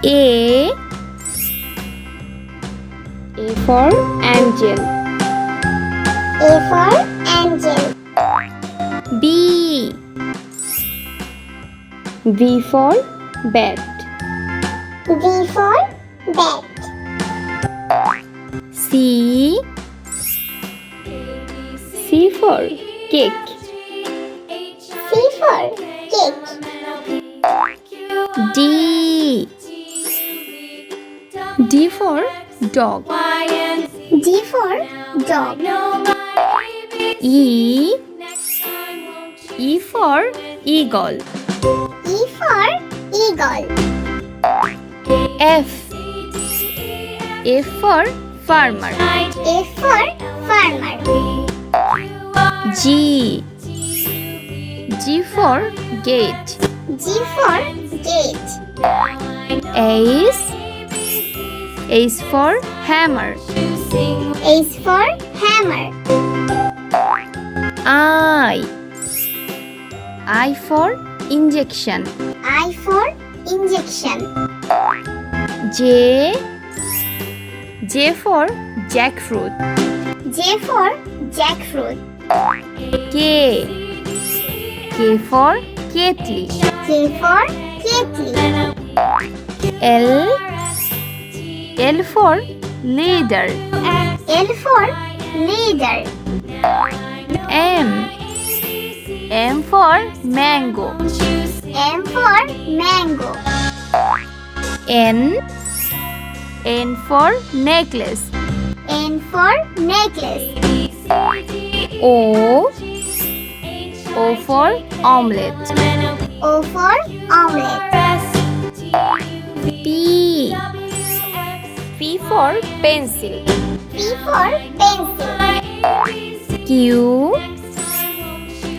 A for angel. A for angel. B for bat. B for bat. C for cake. C for cake. D for dog. D for dog. E for eagle. E for eagle. F for farmer. F for farmer. G for gate. G for gate. H for hammer. H for hammer. I for injection. I for injection. J for jackfruit. J for jackfruit. K for kettle. K for kettle. L for leader. L for leader. M for mango. M for mango. N for necklace. N for necklace. O for omelette. O for omelette. P for pencil. P for pencil.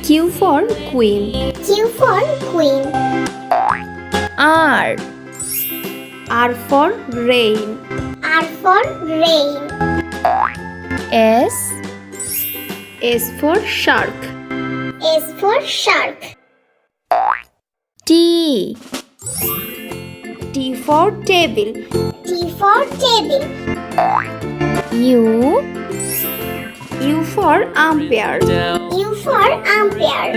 Q for queen. Q for queen. R for rain. R for rain. S for shark. S for shark. T for table. T for table. U for umpire. U for umpire.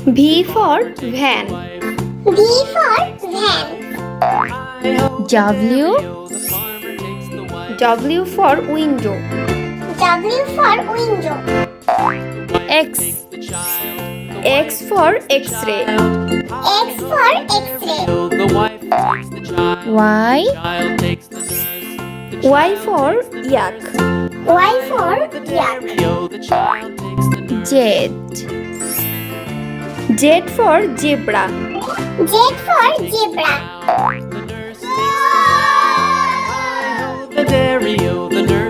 V for van. V for van. W for window. W for window. X for x-ray. X for x-ray. Y for yak. Y for yak. Z for zebra. Z for zebra. The nurse